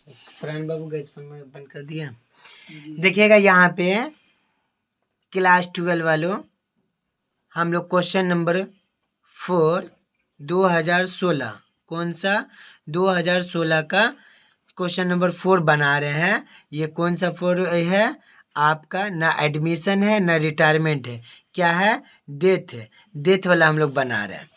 फरहान बाबू gas बंद कर दिया। देखिएगा यहाँ पे क्लास 12 वालों, हम लोग क्वेश्चन नंबर 4 2016, कौन सा 2016 का क्वेश्चन नंबर 4 बना रहे हैं। ये कौन सा 4 है आपका, ना एडमिशन है ना रिटायरमेंट है, क्या है, डेथ है। डेथ वाला हम लोग बना रहे हैं।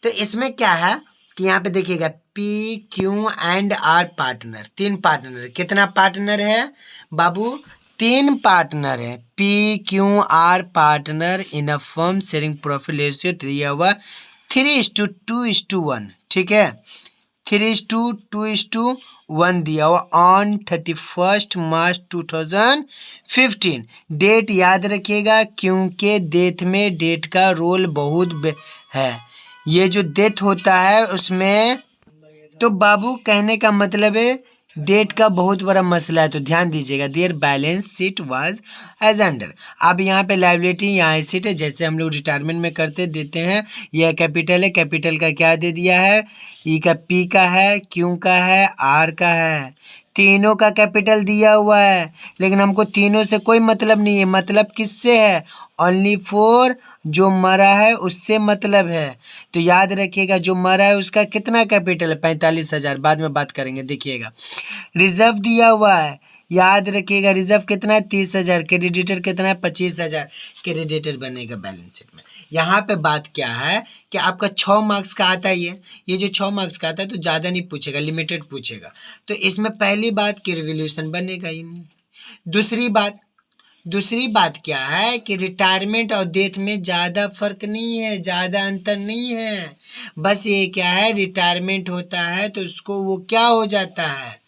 तो इसमें क्या है कि यहाँ पे देखिएगा P Q and R partner, 3 partner. कितना पार्टनर है बाबू, 3 पार्टनर है। P Q R partner in a firm sharing profit ratio दिया हुआ 3:2:1, ठीक है, 3:2:1 दिया हुआ ऑन 31 मार्च 2015। डेट याद रखिएगा क्योंकि डेट में डेट का रोल बहुत है। ये जो डेथ होता है उसमें, तो बाबू कहने का मतलब है डेट का बहुत बड़ा मसला है, तो ध्यान दीजिएगा। Their balance sheet was as under. अब यहाँ पे लायबिलिटी, यहाँ एसेट है, जैसे हम लोग रिटायरमेंट में करते देते हैं। यह कैपिटल है, कैपिटल का क्या दे दिया है, ई का पी का है, क्यू का है, आर का है, तीनों का कैपिटल दिया हुआ है। लेकिन हमको तीनों से कोई मतलब नहीं है। मतलब किससे है, ओनली फॉर जो मरा है उससे मतलब है। तो याद रखिएगा जो मरा है उसका कितना कैपिटल है, 45,000, बाद में बात करेंगे। देखिएगा रिजर्व दिया हुआ है, याद रखिएगा रिजर्व कितना है, 30,000। क्रेडिटर कितना है, 25,000। क्रेडिटर बनेगा बैलेंस शीट में। यहाँ पे बात क्या है कि आपका 6 मार्क्स का आता है। ये जो 6 मार्क्स का आता है तो ज़्यादा नहीं पूछेगा, लिमिटेड पूछेगा। तो इसमें पहली बात कि रिवोल्यूशन बनेगा ही नहीं। दूसरी बात क्या है कि रिटायरमेंट और डेथ में ज़्यादा फर्क नहीं है, ज़्यादा अंतर नहीं है। बस ये क्या है, रिटायरमेंट होता है तो उसको वो क्या हो जाता है,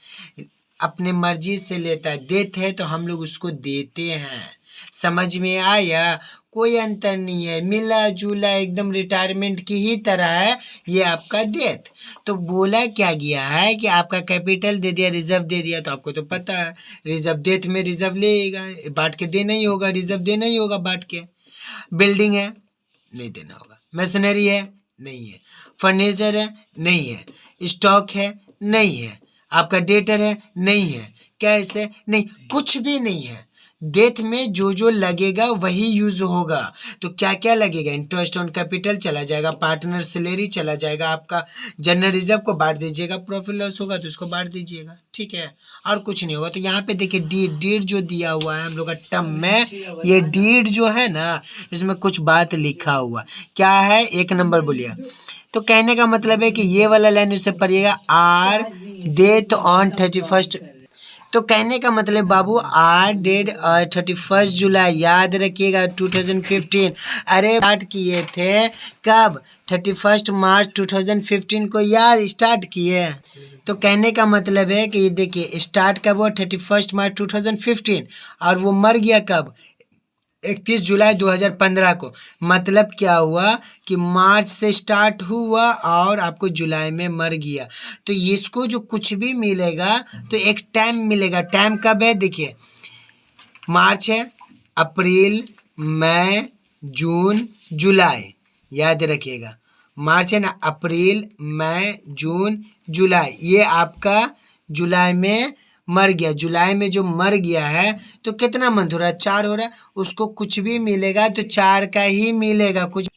अपने मर्जी से लेता है। डेथ है तो हम लोग उसको देते हैं। समझ में आया, कोई अंतर नहीं है, मिला जुला एकदम रिटायरमेंट की ही तरह है ये आपका डेथ। तो बोला क्या गया है कि आपका कैपिटल दे दिया, रिजर्व दे दिया, तो आपको तो पता है रिजर्व डेथ में रिजर्व लेगा, बांट के देना ही होगा, रिजर्व देना ही होगा बांट के। बिल्डिंग है, नहीं देना होगा। मशीनरी है, नहीं है। फर्नीचर है, नहीं है। स्टॉक है, नहीं है। आपका डेटर है, नहीं है। कैश है, नहीं, कुछ भी नहीं है। डेथ में जो जो लगेगा वही यूज होगा। तो क्या क्या लगेगा, इंटरेस्ट ऑन कैपिटल चला जाएगा, पार्टनर सैलरी चला जाएगा, आपका जनरल रिजर्व को बांट दीजिएगा, प्रॉफिट लॉस होगा तो उसको बांट दीजिएगा, ठीक है, और कुछ नहीं होगा। तो यहाँ पे देखिए डीड जो दिया हुआ है हम लोग का टर्म में, ये डीड जो है ना इसमें कुछ बात लिखा हुआ क्या है, 1 नंबर बोलिए। तो कहने का मतलब है कि ये वाला लाइन उससे पढ़िएगा, आर डेथ ऑन 31। तो कहने का मतलब बाबू आर डेड 31 जुलाई, याद रखिएगा 2015। अरे स्टार्ट किए थे कब, 31 मार्च 2015 को यार स्टार्ट किए। तो कहने का मतलब है कि ये देखिए स्टार्ट कब हुआ, 31 मार्च 2015, और वो मर गया कब, 31 जुलाई 2015 को। मतलब क्या हुआ कि मार्च से स्टार्ट हुआ और आपको जुलाई में मर गया। तो इसको जो कुछ भी मिलेगा तो एक टाइम मिलेगा। टाइम कब है, देखिए मार्च है, अप्रैल, मई, जून, जुलाई, याद रखिएगा मार्च है ना, अप्रैल, मई, जून, जुलाई, ये आपका जुलाई में मर गया। जुलाई में जो मर गया है तो कितना मंथ हो रहा है, 4 हो रहा है। उसको कुछ भी मिलेगा तो 4 का ही मिलेगा कुछ।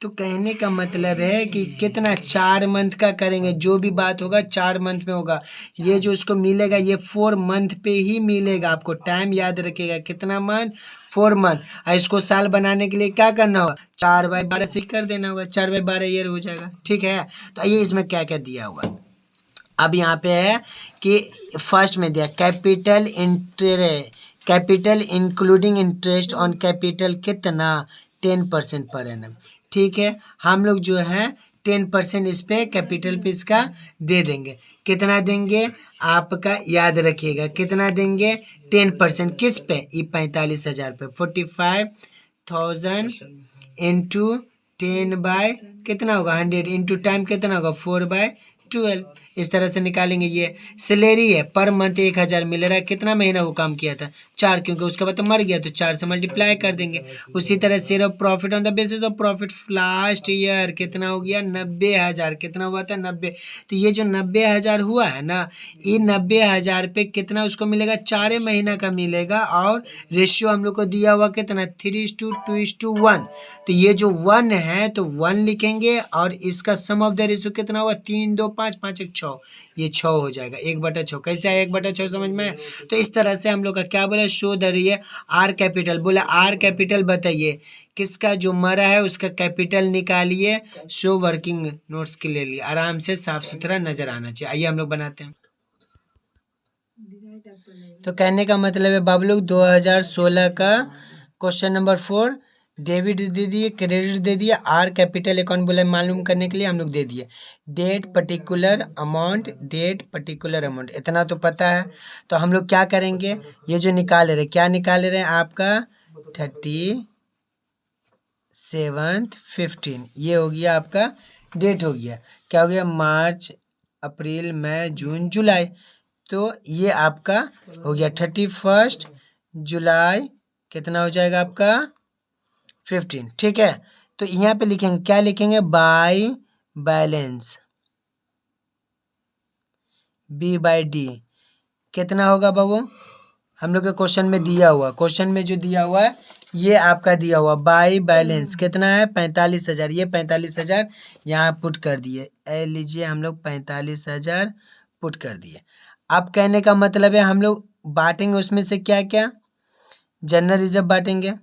तो कहने का मतलब है कि कितना, 4 मंथ का करेंगे, जो भी बात होगा 4 मंथ में होगा। ये जो उसको मिलेगा ये 4 मंथ पे ही मिलेगा। आपको टाइम याद रखिएगा, कितना मंथ, 4 मंथ। और इसको साल बनाने के लिए क्या करना होगा, 4/12 से कर देना होगा, 4/12 ईयर हो जाएगा, ठीक है। तो ये इसमें क्या क्या दिया हुआ, अब यहाँ पे है कि फर्स्ट में दिया capital capital including interest on capital कितना, 10% पर एनम, ठीक है। हम लोग जो है 10% इस पे कैपिटल पे इसका दे देंगे। कितना देंगे आपका याद रखिएगा, कितना देंगे, 10%। किस पे, ये 45,000 पे, 45,000 इंटू 10 कितना होगा, 100 इंटू टाइम कितना होगा, 4/12। इस तरह से निकालेंगे। ये सैलरी है, पर मंथ 1,000 मिल रहा है, कितना महीना वो काम किया था, 4, क्योंकि उसके बाद तो मर गया तो 4 से मल्टीप्लाई कर देंगे। उसी तरह share of profit on the basis of profit last year कितना हो गया 90,000, कितना हुआ था 90। तो ये जो 90,000 हुआ है ना, ये 90,000 पे कितना उसको मिलेगा 4 महीना का मिलेगा। और रेशियो हम लोग को दिया हुआ कितना 3:2:1। तो ये जो 1 है तो 1 लिखेंगे और इसका सम ऑफ द रेशियो कितना हुआ 3 2 5 5 1 6, ये 6 हो जाएगा 1/6। कैसे आया 1/6 समझ में? तो इस तरह से हम लोग का क्या बोला शो द रही है आर कैपिटल, बोला आर कैपिटल बताइए किसका जो मरा है उसका कैपिटल निकालिए। शो वर्किंग नोट्स के लिए आराम से साफ सुथरा नजर आना चाहिए। आइए हम लोग बनाते हैं। तो कहने का मतलब है बाबू लोग 2016 का क्वेश्चन नंबर 4 डेबिट दे दिए, क्रेडिट दे दिया, आर कैपिटल अकाउंट बोला मालूम करने के लिए हम लोग दे दिए that particular amount, that particular amount, इतना तो पता है। तो हम लोग क्या करेंगे, ये जो निकाल रहे क्या निकाल रहे हैं आपका 37/15, ये हो गया आपका डेट हो गया। क्या हो गया मार्च अप्रैल मई जून जुलाई, तो ये आपका हो गया 31 जुलाई, कितना हो जाएगा आपका 15। ठीक है, तो यहाँ पे लिखेंगे क्या लिखेंगे बाय बैलेंस B/D कितना होगा बाबू, हम लोग के क्वेश्चन में दिया हुआ, क्वेश्चन में जो दिया हुआ है ये आपका दिया हुआ बाय बैलेंस कितना है 45,000, ये 45,000 यहाँ पुट कर दिए। लीजिए हम लोग 45,000 पुट कर दिए। अब कहने का मतलब है हम लोग बांटेंगे उसमें से क्या क्या, जनरल रिजर्व बांटेंगे,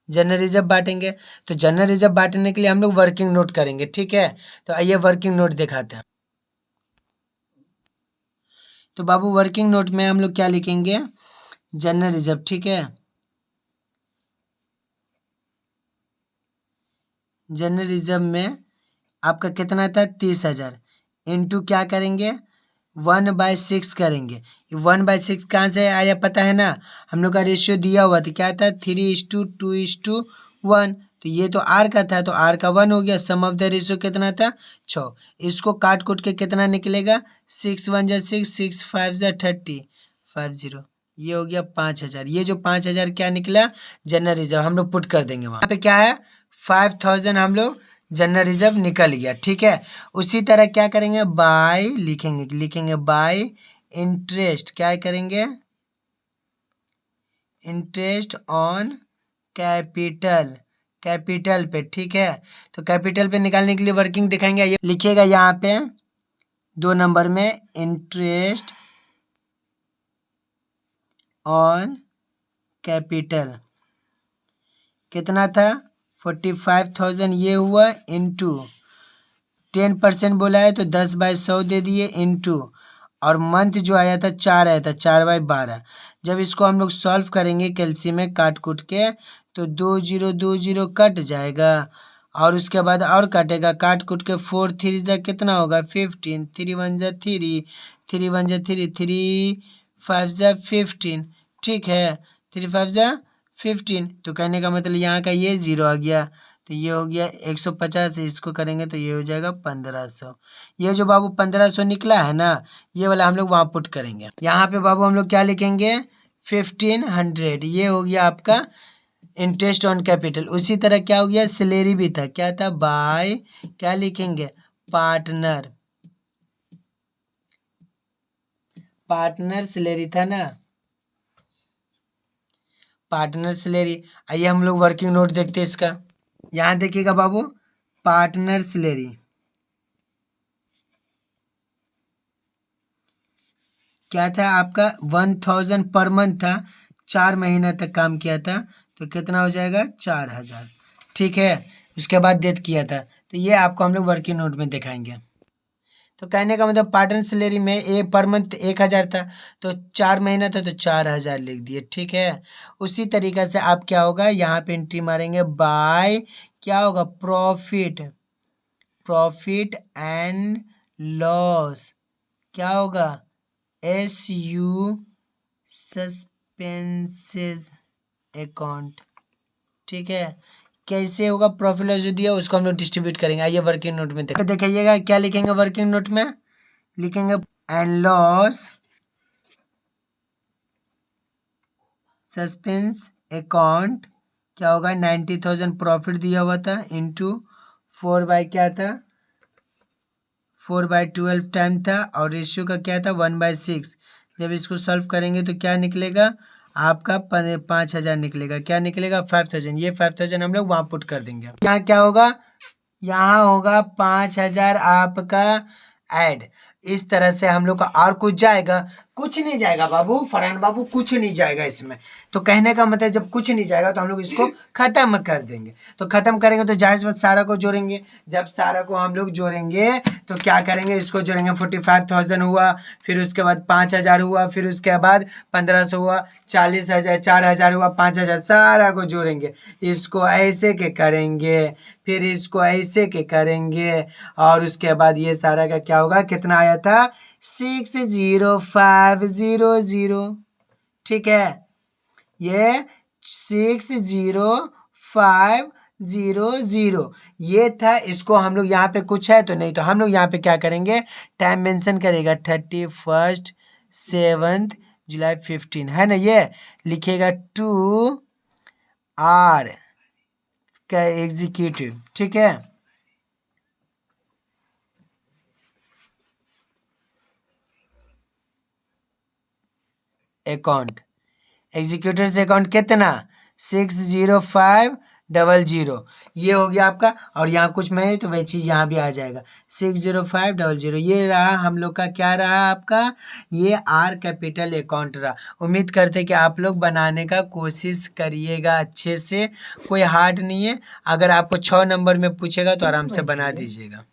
जनरल रिजर्व बांटेंगे। तो जनरल रिजर्व बांटने के लिए हम लोग वर्किंग नोट करेंगे। ठीक है, तो आइए वर्किंग नोट दिखाते हैं। तो बाबू वर्किंग नोट में हम लोग क्या लिखेंगे जनरल रिजर्व। ठीक है, जनरल रिजर्व में आपका कितना था 30,000 इंटू क्या करेंगे 1/6 करेंगे। 1/6 कहाँ से आया पता है ना, हम लोग का रेशियो दिया हुआ था क्या था 3:2:1। तो ये तो आर का था तो आर का 1 हो गया, सम ऑफ द रेशियो कितना था 6। इसको काट कूट के कितना निकलेगा 6 1 जा 6 6 5 जा 30 50, ये हो गया 5,000। ये जो 5,000 क्या निकला जनरल रिजर्व, हम लोग पुट कर देंगे वहाँ पे क्या है 5,000 हम लोग जनरल रिजर्व निकल गया। ठीक है, उसी तरह क्या करेंगे बाय लिखेंगे बाय इंटरेस्ट, क्या करेंगे इंटरेस्ट ऑन कैपिटल, कैपिटल पे। ठीक है, तो कैपिटल पे निकालने के लिए वर्किंग दिखाएंगे, ये लिखिएगा यहाँ पे 2 नंबर में इंटरेस्ट ऑन कैपिटल कितना था 45,000, ये हुआ इंटू 10% बोला है तो 10/100 दे दिए इंटू, और मंथ जो आया था 4 आया था 4/12। जब इसको हम लोग सॉल्व करेंगे कैलसियम में काट कूट के तो 2 0 2 0 कट जाएगा, और उसके बाद और काटेगा काट कूट के 4 3 जा कितना होगा 15, 3 1 जा 3 3 1 जा 3 3 5 जा 15। ठीक है, 3 5 जा 15, तो कहने का मतलब यहाँ का ये 0 आ गया, तो ये हो गया 150, इसको करेंगे तो ये हो जाएगा 1500। ये जो बाबू 1500 निकला है ना, ये वाला हम लोग वहाँ पुट करेंगे। यहाँ पे बाबू हम लोग क्या लिखेंगे 1500, ये हो गया आपका इंटरेस्ट ऑन कैपिटल। उसी तरह क्या हो गया सैलरी भी था, क्या था बाय क्या लिखेंगे पार्टनर, पार्टनर सैलरी था ना, पार्टनर सैलरी। आइए हम लोग वर्किंग नोट देखते हैं इसका। यहाँ देखिएगा बाबू पार्टनर सैलरी क्या था आपका 1,000 पर मंथ था, 4 महीना तक काम किया था तो कितना हो जाएगा 4,000। ठीक है, उसके बाद डेथ किया था, तो ये आपको हम लोग वर्किंग नोट में दिखाएंगे। तो कहने का मतलब पार्टनर सैलरी में ए पर मंथ 1,000 था तो 4 महीना था तो 4,000 लिख दिए। ठीक है, उसी तरीक़े से आप क्या होगा यहाँ पे एंट्री मारेंगे बाय क्या होगा प्रॉफिट, प्रॉफिट एंड लॉस क्या होगा SU सस्पेंसेस अकाउंट। ठीक है, कैसे होगा प्रॉफिट लॉस जो दिया उसको हम लोग डिस्ट्रीब्यूट करेंगे। आइए वर्किंग नोट में देखिएगा क्या लिखेंगे वर्किंग नोट में लिखेंगे एंड लॉस सस्पेंस अकाउंट क्या होगा 90,000 प्रॉफिट दिया हुआ था इंटू 4 बाई क्या था 4/12 टाइम था और रेशियो का क्या था 1/6। जब इसको सॉल्व करेंगे तो क्या निकलेगा आपका 5,000 निकलेगा। क्या निकलेगा 5,000। ये 5,000 हम लोग वहाँ पुट कर देंगे। यहाँ क्या होगा यहाँ होगा 5,000 आपका ऐड। इस तरह से हम लोग का और कुछ जाएगा कुछ नहीं जाएगा बाबू फरहान बाबू कुछ नहीं जाएगा इसमें। तो कहने का मतलब जब कुछ नहीं जाएगा तो हम लोग इसको खत्म कर देंगे। तो खत्म करेंगे तो जाहिर सी बात सारा को जोड़ेंगे। जब सारा को हम लोग जोड़ेंगे तो क्या करेंगे इसको जोड़ेंगे 45,000 हुआ फिर उसके बाद 5,000 हुआ फिर उसके बाद 1,500 हुआ 40,000 4,000 हुआ 5,000 सारा को जोड़ेंगे। इसको ऐसे के करेंगे फिर इसको ऐसे के करेंगे और उसके बाद ये सारा का क्या होगा कितना आया था 60500। ठीक है ये 60500 ये था। इसको हम लोग यहाँ पे कुछ है तो नहीं तो हम लोग यहाँ पे क्या करेंगे टाइम मेंशन करेगा 31 7 जुलाई 15 है ना। ये लिखेगा 2R का एग्जीक्यूटिव। ठीक है अकाउंट एग्जीक्यूटिव अकाउंट कितना 60500 ये हो गया आपका। और यहाँ कुछ में है तो वही चीज़ यहाँ भी आ जाएगा 60500। ये रहा हम लोग का क्या रहा आपका ये आर कैपिटल अकाउंट रहा। उम्मीद करते कि आप लोग बनाने का कोशिश करिएगा अच्छे से। कोई हार्ड नहीं है। अगर आपको 6 नंबर में पूछेगा तो आराम से बना दीजिएगा।